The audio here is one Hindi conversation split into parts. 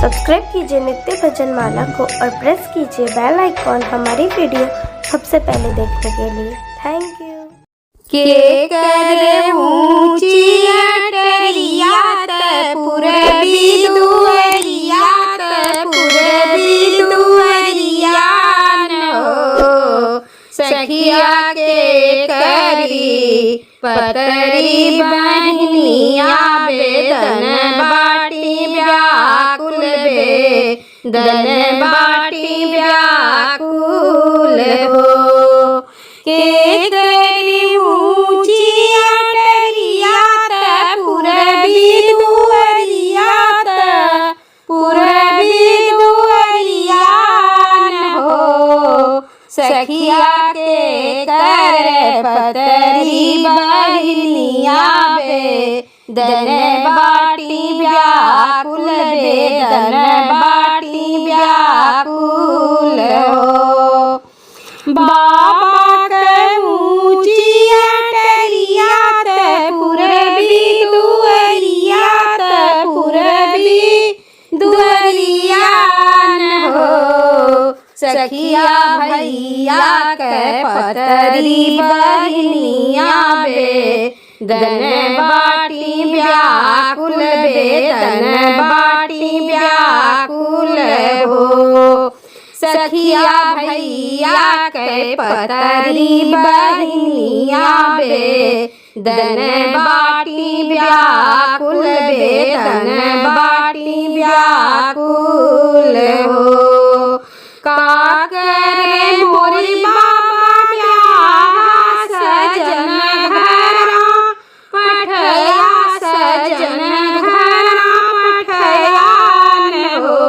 सब्सक्राइब कीजिए नित्य भजन माला को और प्रेस कीजिए बेल आइकॉन हमारी वीडियो सबसे पहले देखने के लिए। Thank you. के करे ऊंची अटरियात पूरबी दुअरियात पूरबी दुअरियान हो सखिया के करी पतरी बहनिया बेदन बाटी व्याकुल बेदन बाटी व्याकुल हो के करी ऊंची अटरियात पूरबी दुअरियात पूरबी दुअरियान हो सखिया के कर पतरी बहनिया बेदन बाटी व्याकुल बेदन बाटी व्याकुल हो बाबा के ऊंची अटरियात पूरबी दुअरियात पूरबी दुअरियान हो सखिया भैया के पतरी बहनिया बेदन बाटी व्याकुल बेदन बाटी व्याकुल हो सखिया भैया के पतरी बहनिया बेदन बाटी व्याकुल बेदन बाटी व्याकुल हो का करे मोरी बाबा ब्याह सजन घरा पठया सजन घरा पठयान हो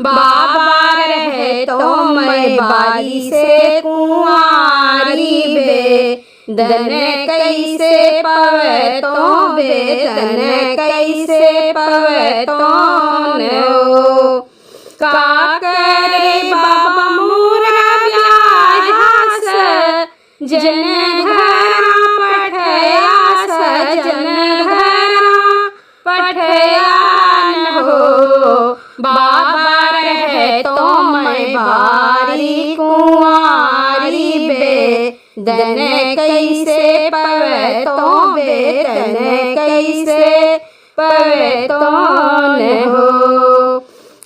बाबा रहे तो मैं बारी से कुंवारी बेदन कैसे पवे तो बेदन कैसे पवे तो हो का करे बाबा मोरा ब्याह सजन घरा पठया सजन घरा पठयान हो बाबा रहे तो मैं बारी कुंवारी बेदन कैसे पवे तो बेदन कैसे पवे तो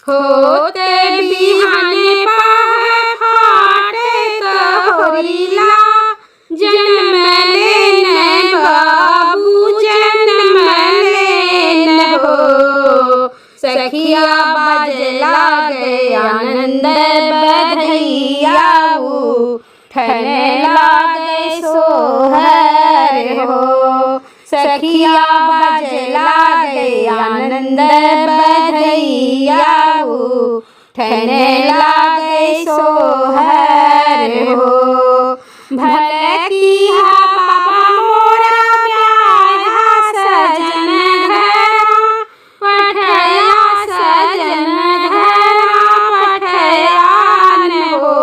होते बिहान फाटे तोहरीला जन्म लेन बाबू जन्म लेन हो सखिया बाजला गए आनंद बधैया उठन लागे सोहर हो सखिया बाजला गए आनंद बधैया उठन लागे सोहर हो भले की बाबा मोरा ब्याह सजन घरा पठया सजन घरा पठयान हो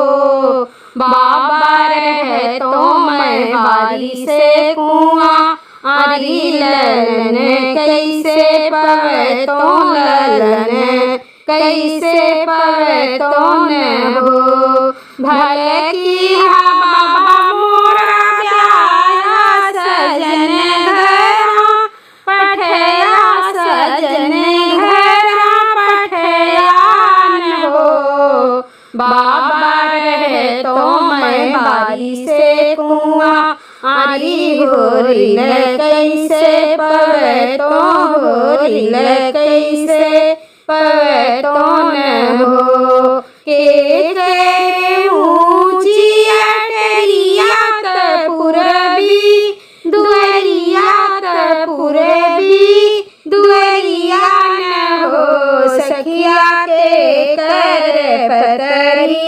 बाबा रहे तो मैं बारी से कुंवारी ललन कैसे पवे तो ललन कैसे पवे तो हो भले की बाबा मोरा ब्याह सजन घरा पठया सजन घरा पठयान हो बाबा रहे तो मैं बारी से कुंवारी होरिल कैसे पवे तो होरिल कैसे पवे तो हो के करे ऊंची अटरियात पूरबी दुअरियात पूरबी दुअरियान हो सखिया के कर पतरी